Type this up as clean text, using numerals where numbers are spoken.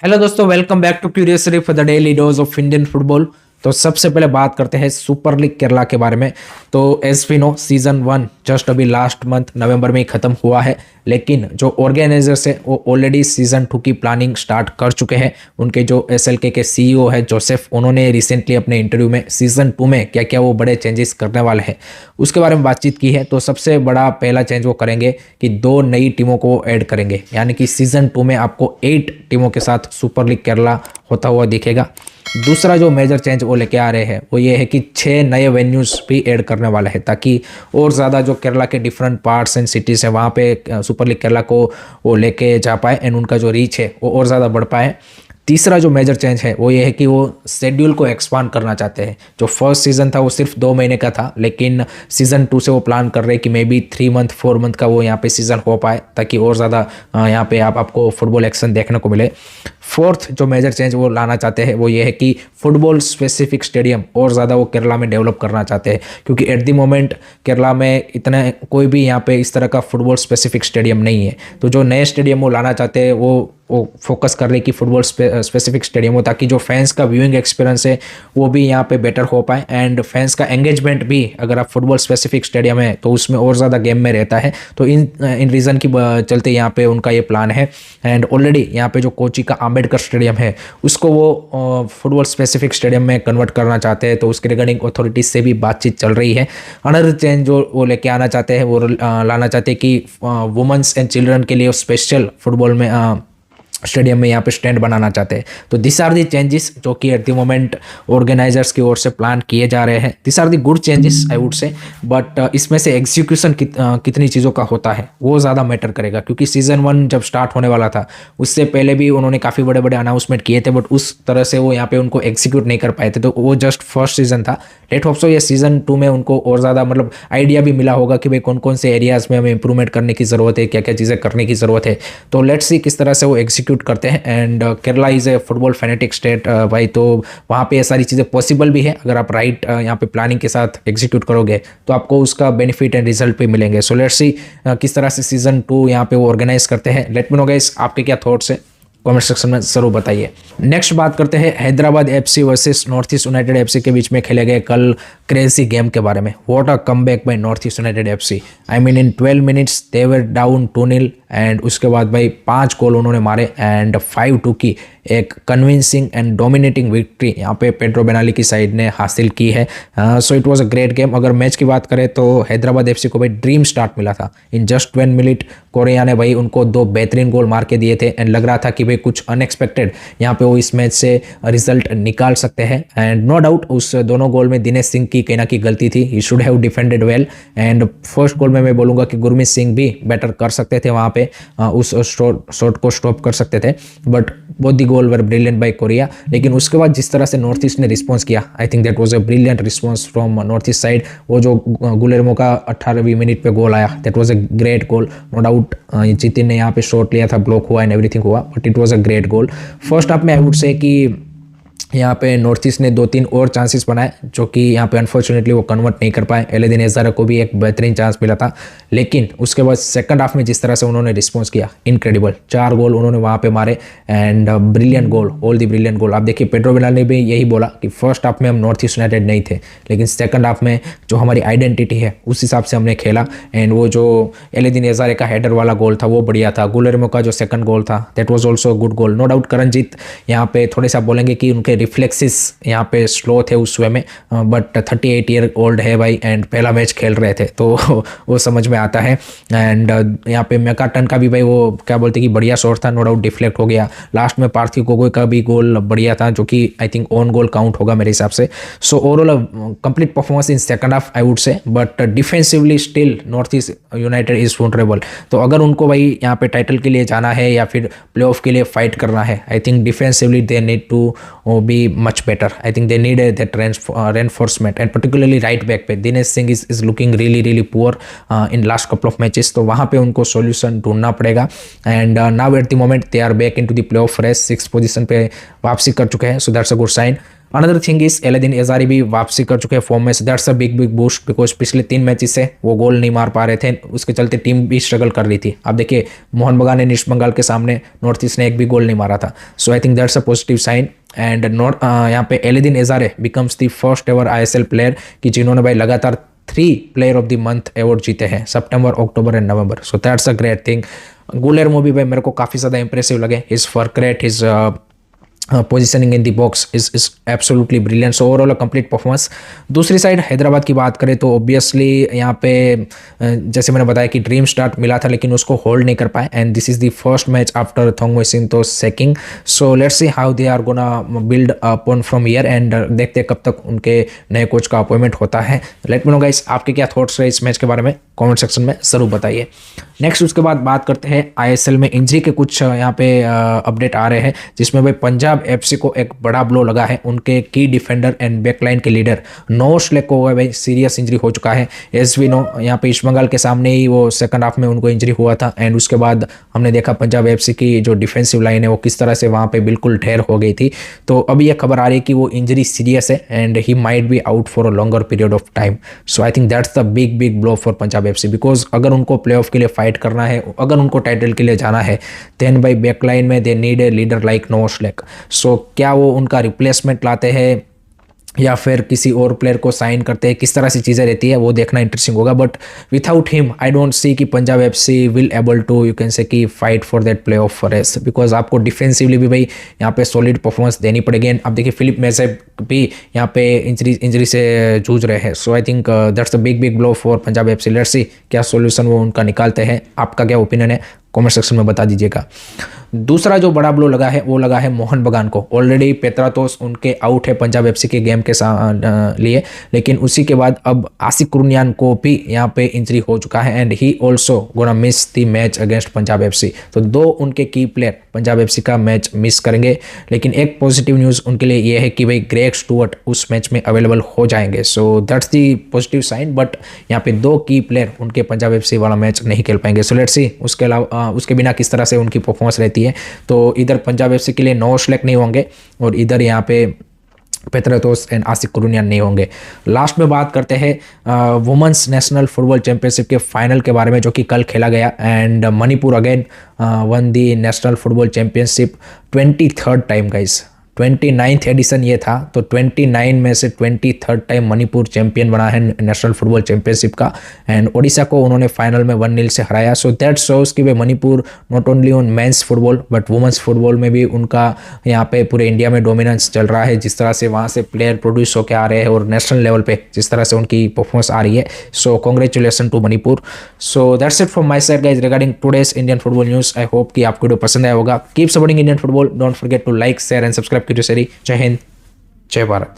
Hello दोस्तों, welcome back to curiosity for the daily dose of Indian football. तो सबसे पहले बात करते हैं सुपर लीग केरला के बारे में। तो as we know season 1 just अभी लास्ट मंथ नवंबर में ही खत्म हुआ है, लेकिन जो ऑर्गेनाइजर्स है वो ऑलरेडी सीजन 2 की प्लानिंग स्टार्ट कर चुके हैं। उनके जो एसएलके के सीईओ है जोसेफ, उन्होंने रिसेंटली अपने इंटरव्यू में सीजन 2 में क्या क्या वो बड़े चेंजेस करने वाले हैं उसके बारे में बातचीत की है। तो सबसे बड़ा पहला चेंज वो करेंगे कि 2 नई टीमों को ऐड करेंगे, यानी कि सीजन 2 में आपको 8 टीमों के साथ सुपर लीग केरला होता हुआ दिखेगा। दूसरा जो मेजर चेंज वो लेके आ रहे हैं वो ये है कि 6 नए वेन्यूज़ भी ऐड करने वाले हैं, ताकि और ज़्यादा जो केरला के डिफरेंट पार्ट्स एंड सिटीज़ हैं वहाँ पे सुपर लीग केरला को वो लेके जा पाए एंड उनका जो रीच है वो और ज़्यादा बढ़ पाए। तीसरा जो मेजर चेंज है वो ये है कि वो शेड्यूल को एक्सपांड करना चाहते हैं। जो फर्स्ट सीज़न था वो सिर्फ 2 महीने का था, लेकिन सीज़न 2 से वो प्लान कर रहे हैं कि मे बी 3 मंथ 4 मंथ का वो यहाँ पे सीज़न हो पाए, ताकि और ज़्यादा यहाँ पे आपको फुटबॉल एक्शन देखने को मिले। फोर्थ जो मेजर चेंज वो लाना चाहते हैं वो ये है कि फुटबॉल स्पेसिफिक स्टेडियम और ज़्यादा वो केरला में डेवलप करना चाहते हैं, क्योंकि एट द मोमेंट केरला में इतना कोई भी यहाँ पे इस तरह का फुटबॉल स्पेसिफिक स्टेडियम नहीं है। तो जो नए स्टेडियम वो लाना चाहते हैं वो फोकस कर रहे हैं कि फुटबॉल स्पेसिफिक स्टेडियम हो, ताकि जो फैंस का व्यूइंग एक्सपीरियंस है वो भी यहाँ पे बेटर हो पाए एंड फैंस का एंगेजमेंट भी, अगर आप फुटबॉल स्पेसिफिक स्टेडियम है तो उसमें और ज़्यादा गेम में रहता है। तो इन रीज़न की चलते यहाँ पे उनका ये प्लान है। एंड ऑलरेडी यहाँ पे जो कोची का आम्बेडकर स्टेडियम है उसको वो फुटबॉल स्पेसिफिक स्टेडियम में कन्वर्ट करना चाहते हैं, तो उसके रिगार्डिंग अथॉरिटीज से भी बातचीत चल रही है। अनदर चेंज जो वो लेके आना चाहते हैं वो लाना चाहते हैं कि वुमेंस एंड चिल्ड्रन के लिए स्पेशल फुटबॉल में स्टेडियम में यहाँ पे स्टैंड बनाना चाहते हैं। तो दिस आर दी चेंजेस जो कि एट द मोमेंट ऑर्गेनाइजर्स की ओर से प्लान किए जा रहे हैं। This are the good changes I would say, but इसमें से एग्जीक्यूशन कितनी चीज़ों का होता है वो ज़्यादा मैटर करेगा, क्योंकि सीजन 1 जब स्टार्ट होने वाला था उससे पहले भी उन्होंने काफ़ी बड़े बड़े अनाउंसमेंट किए थे, बट उस तरह से वो यहाँ पे उनको एग्जीक्यूट नहीं कर पाए थे। तो वो जस्ट फर्स्ट सीजन था। लेट होप सो ये सीजन 2 में उनको और ज़्यादा मतलब आइडिया भी मिला होगा कि भाई कौन कौन से एरियाज़ में हमें इंप्रूवमेंट करने की ज़रूरत है, क्या क्या चीज़ें करने की ज़रूरत है। तो लेट्स सी किस तरह से वो एग्जीक्यूट करते हैं। And Kerala is a football fanatic state भाई, तो वहाँ पे ये सारी चीज़ें पॉसिबल भी है। अगर आप राइट यहाँ पे प्लानिंग के साथ एग्जीक्यूट करोगे तो आपको उसका बेनिफिट एंड रिजल्ट भी मिलेंगे। सो लेट्स सी किस तरह से सीजन 2 यहाँ पे वो ऑर्गेनाइज करते हैं। लेट मी नो गाइस आपके क्या थॉट्स है, कमेंट सेक्शन में जरूर बताइए। नेक्स्ट बात करते हैं Hyderabad FC versus north East United FC के बीच में खेले गए कल क्रेजी गेम के बारे में। What a comeback by North East United FC. I mean in 12 minutes they were down 2-0 and उसके बाद भाई 5 गोल उन्होंने मारे एंड 5-2 की एक कन्विंसिंग एंड डोमिनेटिंग विक्ट्री यहाँ पे पेड्रो बेनाली की साइड ने हासिल की है। So it was a great game. अगर मैच की बात करें तो हैदराबाद एफसी को भाई ड्रीम स्टार्ट मिला था। इन जस्ट 12 मिनट कोरिया ने भाई उनको 2 बेहतरीन गोल मार के दिए थे एंड लग रहा था कि भाई कुछ अनएक्सपेक्टेड यहाँ पे वो इस मैच से रिजल्ट निकाल सकते हैं। एंड नो डाउट उस दोनों गोल में दिनेश सिंह की कहीं ना की गलती थी। He should have defended well and first goal में मैं बोलूँगा कि गुरमीत सिंह भी बेटर कर सकते थे, वहाँ पे उस शॉट को स्टॉप कर सकते थे, but both the goal were brilliant by Korea. लेकिन उसके बाद जिस तरह से नॉर्थ ईस्ट ने रिस्पॉन्स किया, I think that was a brilliant response from North East side. वो जो गुलेरमो का 18वीं मिनट पे गोल आया, that was a great goal. No doubt Jithin ने यहाँ पे शॉट लिया था, ब्लॉक हुआ एंड एवरीथिंग हुआ, but it was a great goal. First half में आई वुड से कि यहाँ पे नॉर्थ ईस्ट ने 2-3 और चांसेस बनाए जो कि यहाँ पे अनफॉर्चुनेटली वो कन्वर्ट नहीं कर पाए। एलेदिन एजारा को भी एक बेहतरीन चांस मिला था, लेकिन उसके बाद सेकंड हाफ में जिस तरह से उन्होंने रिस्पॉन्स किया, इनक्रेडिबल। 4 गोल उन्होंने वहाँ पे मारे and brilliant goal, all the brilliant goal. आप देखिए पेड्रो बेनाली ने भी यही बोला कि फर्स्ट हाफ में हम नॉर्थ ईस्ट यूनाइटेड नहीं थे, लेकिन सेकंड हाफ में जो हमारी आइडेंटिटी है उस हिसाब से हमने खेला। एंड वो जो एलेदिन एजारे का हेडर वाला गोल था वो बढ़िया था। गुलेरमो का जो सेकंड गोल था that was also good goal. No doubt Karanjit यहाँ पे थोड़े सा बोलेंगे कि उनके रिफ्लेक्सेस यहाँ पे स्लो थे उस वे में, बट 38 ईयर ओल्ड है भाई एंड पहला मैच खेल रहे थे, तो वो समझ में आता है। एंड यहाँ पे मेकाटन का भी भाई वो क्या बोलते कि बढ़िया शॉट था, नो डाउट डिफ्लेक्ट हो गया। लास्ट में पार्थिव गोगोई का भी गोल बढ़िया था, जो कि I think on goal count होगा मेरे हिसाब से। So overall complete performance in second half I would say, but defensively still north East United is vulnerable. तो अगर उनको भाई यहाँ पे टाइटल के लिए जाना है या फिर प्लेऑफ के लिए फाइट करना है, I think defensively they need to be much better. I think they need that reinforcement and particularly right back पे Dinesh Singh is looking really poor in last couple of matches. तो वहाँ पे उनको solution ढूंढना पड़ेगा and now at the moment they are back into the playoff race, 6th position पे वापसी कर चुके हैं, so that's a good sign. Another thing is Alaaeddine Ajaraie भी वापसी कर चुके हैं फॉर्म में, that's a big big boost because पिछले 3 मैचेस से वो गोल नहीं मार पा रहे थे, उसके चलते टीम भी स्ट्रगल कर रही थी। आप देखिए मोहन बगान ने ईस्ट बंगाल के सामने नॉर्थ ईस्ट ने एक भी गोल नहीं मारा था। So I think that's a positive sign. And यहाँ पे Alaaeddine Ajaraie becomes the first ever ISL player कि जिन्होंने भाई लगातार 3 player of the month award जीते हैं, सितंबर, अक्टूबर एंड नवंबर। So that's a great thing. Guillermo भी भाई मेरे को काफ़ी ज़्यादा इंप्रेसिव लगे, his work rate, his positioning in the box is absolutely brilliant. So overall a complete performance. दूसरी साइड हैदराबाद की बात करें तो ऑब्वियसली यहाँ पे जैसे मैंने बताया कि ड्रीम स्टार्ट मिला था लेकिन उसको होल्ड नहीं कर पाए, and this is the first match after थोंगवे सिंतो sacking. So let's see how they are gonna build upon from year, and देखते हैं कब तक उनके नए कोच का अपॉइंटमेंट होता है। लेट मी नो गाइस आपके क्या थॉट्स रहे इस मैच के बारे में, कमेंट सेक्शन में ज़रूर बताइए। नेक्स्ट उसके बाद बात करते हैं ISL में इंजरी के कुछ यहाँ पे अपडेट आ रहे हैं, जिसमें भाई पंजाब FC को एक बड़ा ब्लो लगा है। उनके की डिफेंडर एंड बैकलाइन के लीडर नोश लेक को भाई सीरियस इंजरी हो चुका है। एस वी नो यहाँ पे ईस्ट बंगाल के सामने ही वो सेकंड हाफ में उनको इंजरी हुआ था, एंड उसके बाद हमने देखा पंजाब FC की जो डिफेंसिव लाइन है वो किस तरह से वहाँ पे बिल्कुल ढेर हो गई थी। तो अभी ये खबर आ रही है कि वो इंजरी सीरियस है and he might be out for a longer period of time. So I think that's the big big blow for Punjab FC, because अगर उनको प्लेऑफ के लिए फाइट करना है, अगर उनको टाइटल के लिए जाना है, देन बाई बैकलाइन में they need a leader like Novoselec. सो क्या वो उनका रिप्लेसमेंट लाते हैं या फिर किसी और प्लेयर को साइन करते हैं, किस तरह से चीज़ें रहती है वो देखना इंटरेस्टिंग होगा। But without him I don't see कि Punjab FC will able to you can say कि fight for that play off race, because आपको डिफेंसिवली भी भाई यहाँ पे सॉलिड परफॉर्मेंस देनी पड़ेगी। अब देखिए फिलिप मैसेब भी यहाँ पे इंजरी से जूझ रहे हैं। So I think that's a big big blow for Punjab FC। Let's see क्या सोल्यूशन वो उनका निकालते हैं। आपका क्या ओपिनियन है कमेंट सेक्शन में बता दीजिएगा। दूसरा जो बड़ा ब्लो लगा है वो लगा है मोहन बगान को। ऑलरेडी पेत्रातोस उनके आउट है पंजाब FC के गेम के लिए, लेकिन उसी के बाद अब आसिक कुरनियान को भी यहाँ पे इंजरी हो चुका है and he also gonna miss the match against Punjab FC। तो 2 उनके की प्लेयर पंजाब FC का मैच मिस करेंगे, लेकिन एक पॉजिटिव न्यूज़ उनके लिए ये है कि भाई ग्रेग स्टुअर्ट उस मैच में अवेलेबल हो जाएंगे। So that's the positive sign. But यहाँ पे 2 की प्लेयर उनके पंजाब FC वाला मैच नहीं खेल पाएंगे। सो लेट्स सी उसके अलावा उसके बिना किस तरह से उनकी परफॉर्मेंस रहती है। तो इधर पंजाब FC के लिए नोश लेक नहीं होंगे और इधर यहाँ पे पेत्रातोस एंड आसिक कुरुनियान नहीं होंगे। लास्ट में बात करते हैं वुमेन्स नेशनल फुटबॉल चैंपियनशिप के फाइनल के बारे में, जो कि कल खेला गया and Manipur again won the national football championship 23rd time guys. 29th edition ये था, तो 29 में से 23rd टाइम मणिपुर चैंपियन बना है नेशनल फुटबॉल चैंपियनशिप का, एंड ओडिशा को उन्होंने फाइनल में 1-0 से हराया। सो दैट शोज कि वे Manipur not only on men's football but women's football में भी उनका यहाँ पे पूरे इंडिया में डोमिनेंस चल रहा है, जिस तरह से वहाँ से प्लेयर प्रोड्यूस होकर आ रहे हैं और नेशनल लेवल पे जिस तरह से उनकी परफॉर्मेंस आ रही है। So congratulation to Manipur. So that's it from my side guys regarding today's Indian football news. I hope कि आपको वीडियो पसंद आया होगा। Keep supporting Indian football, don't forget to like share and subscribe जय हिंद, जय भारत।